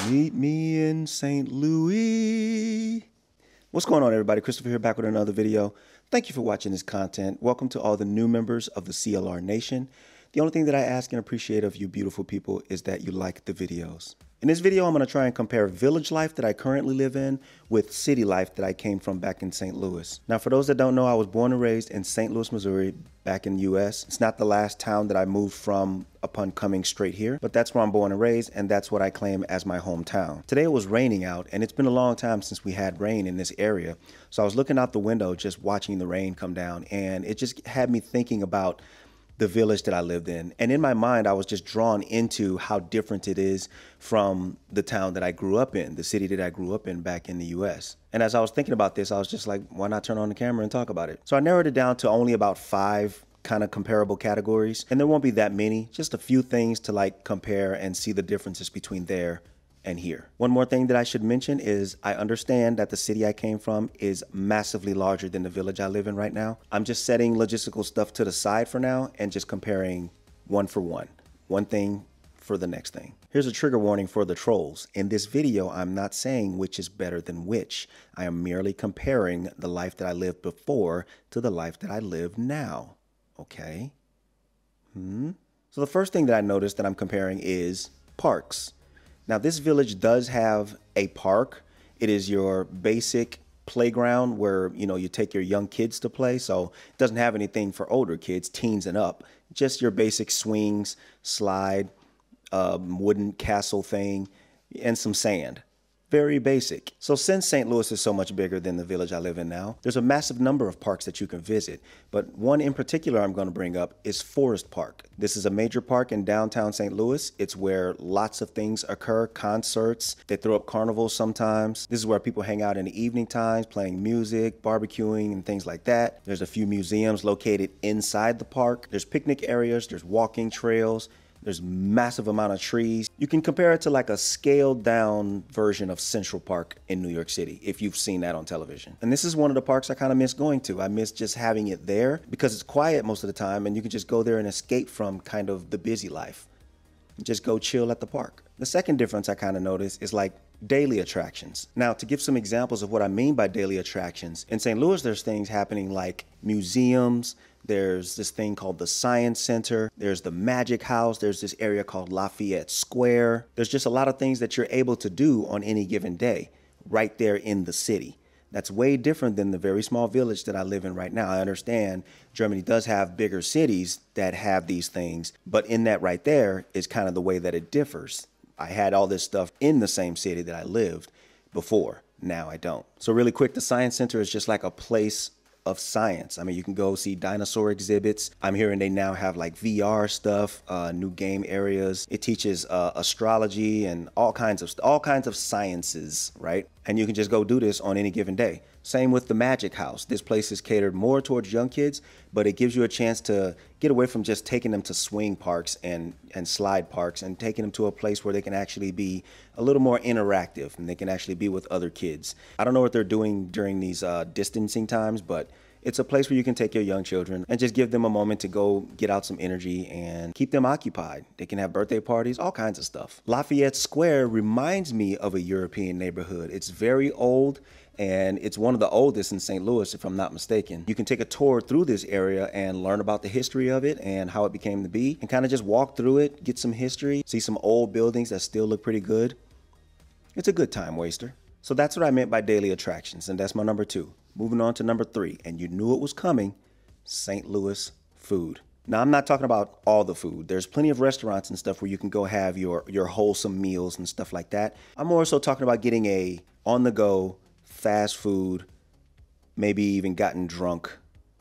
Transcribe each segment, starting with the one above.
Meet me in St. Louis. What's going on, everybody? Christopher here, back with another video. Thank you for watching this content. Welcome to all the new members of the CLR Nation. The only thing that I ask and appreciate of you beautiful people is that you like the videos. In this video, I'm going to try and compare village life that I currently live in with city life that I came from back in St. Louis. Now, for those that don't know, I was born and raised in St. Louis, Missouri, back in the U.S. It's not the last town that I moved from upon coming straight here, but that's where I'm born and raised, and that's what I claim as my hometown. Today it was raining out, and it's been a long time since we had rain in this area. So I was looking out the window just watching the rain come down, and it just had me thinking about the village that I lived in. And in my mind, I was just drawn into how different it is from the town that I grew up in, the city that I grew up in back in the US. And as I was thinking about this, I was just like, why not turn on the camera and talk about it? So I narrowed it down to only about 5 kind of comparable categories. And there won't be that many, just a few things to like compare and see the differences between there and here. One more thing that I should mention is I understand that the city I came from is massively larger than the village I live in right now. I'm just setting logistical stuff to the side for now and just comparing one for one. One thing for the next thing. Here's a trigger warning for the trolls. In this video, I'm not saying which is better than which. I am merely comparing the life that I lived before to the life that I live now. Okay? So the first thing that I noticed that I'm comparing is parks. Now, this village does have a park. It is your basic playground where, you take your young kids to play. So it doesn't have anything for older kids, teens and up. Just your basic swings, slide, wooden castle thing, and some sand. Very basic. So since St. Louis is so much bigger than the village I live in now, there's a massive number of parks that you can visit. But one in particular I'm going to bring up is Forest Park. This is a major park in downtown St. Louis. It's where lots of things occur, concerts. They throw up carnivals sometimes. This is where people hang out in the evening times, playing music, barbecuing, and things like that. There's a few museums located inside the park. There's picnic areas, there's walking trails. There's massive amount of trees. You can compare it to like a scaled down version of Central Park in New York City, if you've seen that on television. And this is one of the parks I kind of miss going to. I miss just having it there because it's quiet most of the time and you can just go there and escape from kind of the busy life. Just go chill at the park. The second difference I kind of noticed is like daily attractions. Now, to give some examples of what I mean by daily attractions, in St. Louis, there's things happening like museums. There's this thing called the Science Center. There's the Magic House. There's this area called Lafayette Square. There's just a lot of things that you're able to do on any given day right there in the city. That's way different than the very small village that I live in right now. I understand Germany does have bigger cities that have these things, but in that right there is kind of the way that it differs. I had all this stuff in the same city that I lived before. Now I don't. So really quick, the Science Center is just like a place of science. I mean, you can go see dinosaur exhibits. I'm hearing they now have like VR stuff, new game areas. It teaches astrology and all kinds of sciences, right? And you can just go do this on any given day. Same with the Magic House. This place is catered more towards young kids, but it gives you a chance to get away from just taking them to swing parks and slide parks and taking them to a place where they can actually be a little more interactive and they can actually be with other kids. I don't know what they're doing during these distancing times, but it's a place where you can take your young children and just give them a moment to go get out some energy and keep them occupied. They can have birthday parties, all kinds of stuff. Lafayette Square reminds me of a European neighborhood. It's very old and it's one of the oldest in St. Louis, if I'm not mistaken. You can take a tour through this area and learn about the history of it and how it became to be and kind of just walk through it, get some history, see some old buildings that still look pretty good. It's a good time waster. So that's what I meant by daily attractions, and that's my number 2. Moving on to number 3, and you knew it was coming, St. Louis food. Now, I'm not talking about all the food. There's plenty of restaurants and stuff where you can go have your wholesome meals and stuff like that. I'm more so talking about getting a on-the-go, fast food, maybe even gotten drunk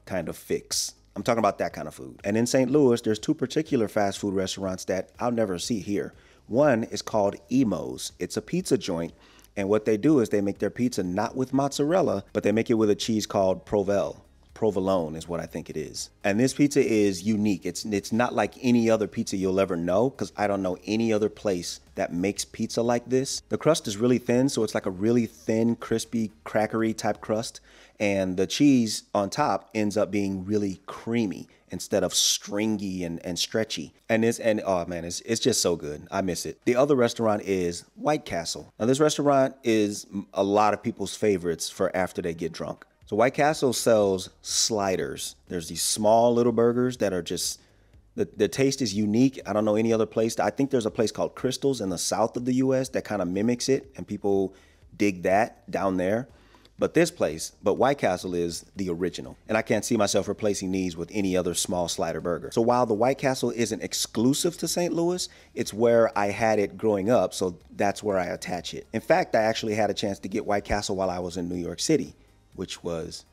kind of fix. I'm talking about that kind of food. And in St. Louis, there's 2 particular fast food restaurants that I'll never see here. One is called Emo's. It's a pizza joint. And what they do is they make their pizza not with mozzarella, but they make it with a cheese called Provel. provolone is what I think it is. And this pizza is unique. It's not like any other pizza you'll ever know, because I don't know any other place that makes pizza like this. The crust is really thin, so it's like a really thin, crispy, crackery type crust. And the cheese on top ends up being really creamy instead of stringy and stretchy. Oh man, it's just so good. I miss it. The other restaurant is White Castle. Now this restaurant is a lot of people's favorites for after they get drunk. So White Castle sells sliders. There's these small little burgers that are just, the taste is unique. I don't know any other place. I think there's a place called Crystal's in the south of the US that kind of mimics it, and people dig that down there. But White Castle is the original. And I can't see myself replacing these with any other small slider burger. So while the White Castle isn't exclusive to St. Louis, it's where I had it growing up, so that's where I attach it. In fact, I actually had a chance to get White Castle while I was in New York City, which was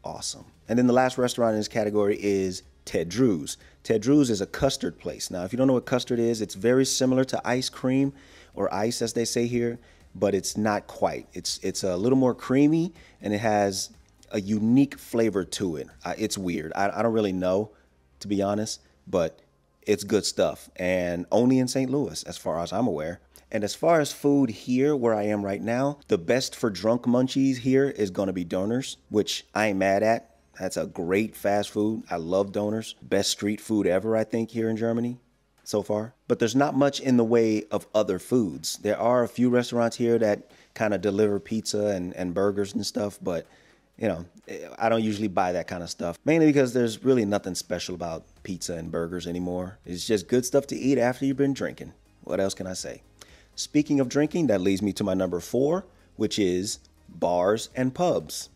awesome. And then the last restaurant in this category is Ted Drew's. Ted Drew's is a custard place. Now, if you don't know what custard is, it's very similar to ice cream, or ice as they say here, but it's not quite. It's a little more creamy, and it has a unique flavor to it. It's weird. I don't really know, to be honest, but it's good stuff, and only in St. Louis as far as I'm aware. And as far as food here where I am right now, the best for drunk munchies here is gonna be Doners, which I ain't mad at. That's a great fast food. I love Doners. Best street food ever, I think, here in Germany so far. But there's not much in the way of other foods. There are a few restaurants here that kind of deliver pizza and burgers and stuff, but you know, I don't usually buy that kind of stuff, mainly because there's really nothing special about pizza and burgers anymore. It's just good stuff to eat after you've been drinking. What else can I say? Speaking of drinking, that leads me to my number 4, which is bars and pubs.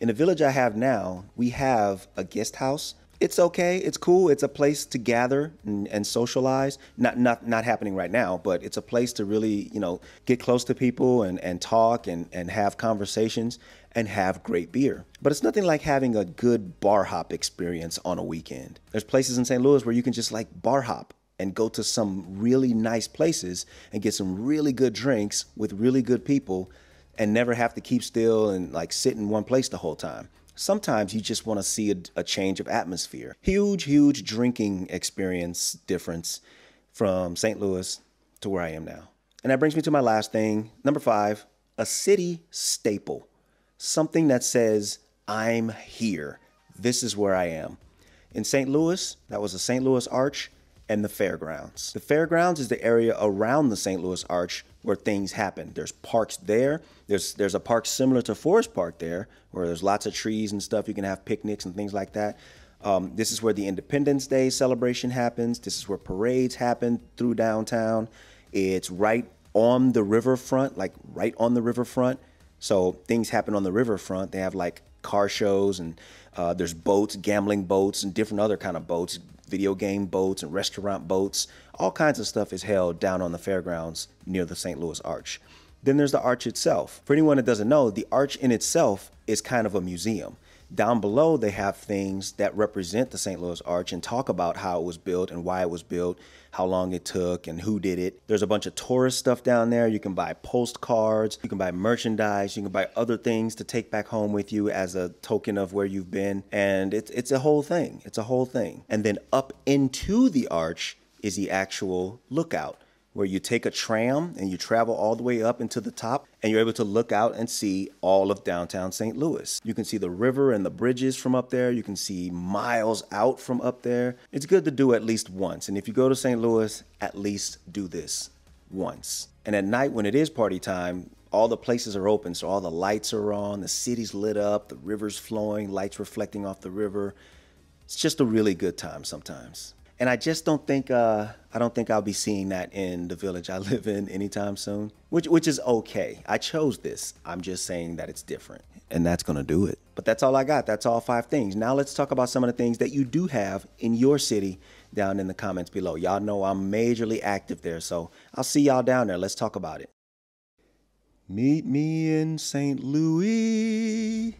In the village I have now, we have a guest house. It's okay, it's cool, it's a place to gather and socialize. Not happening right now, but it's a place to really, you know, get close to people and talk and have conversations and have great beer. But it's nothing like having a good bar hop experience on a weekend. There's places in St. Louis where you can just like bar hop and go to some really nice places and get some really good drinks with really good people and never have to keep still and like sit in one place the whole time. Sometimes you just want to see a change of atmosphere. Huge drinking experience difference from St. Louis to where I am now. And that brings me to my last thing. Number 5, a city staple. Something that says, I'm here. This is where I am. In St. Louis, that was the St. Louis Arch and the fairgrounds. The fairgrounds is the area around the St. Louis Arch where things happen. There's parks there. There's a park similar to Forest Park there, where there's lots of trees and stuff. You can have picnics and things like that. This is where the Independence Day celebration happens. This is where parades happen through downtown. It's right on the riverfront, like right on the riverfront. So things happen on the riverfront. They have like car shows, and there's boats, gambling boats, and different other kind of boats, video game boats and restaurant boats. All kinds of stuff is held down on the fairgrounds near the St. Louis Arch. Then there's the arch itself. For anyone that doesn't know, the arch in itself is kind of a museum. Down below, they have things that represent the St. Louis Arch and talk about how it was built and why it was built, how long it took, and who did it. There's a bunch of tourist stuff down there. You can buy postcards, you can buy merchandise, you can buy other things to take back home with you as a token of where you've been. And it's a whole thing. It's a whole thing. And then up into the arch is the actual lookout, where you take a tram and you travel all the way up into the top, and you're able to look out and see all of downtown St. Louis. You can see the river and the bridges from up there. You can see miles out from up there. It's good to do at least once. And if you go to St. Louis, at least do this once. And at night when it is party time, all the places are open, so all the lights are on, the city's lit up, the river's flowing, lights reflecting off the river. It's just a really good time sometimes. And I just don't think, I don't think I'll be seeing that in the village I live in anytime soon, which is okay. I chose this. I'm just saying that it's different, and that's gonna do it. But that's all I got. That's all 5 things. Now let's talk about some of the things that you do have in your city down in the comments below. Y'all know I'm majorly active there, so I'll see y'all down there. Let's talk about it. Meet me in St. Louis.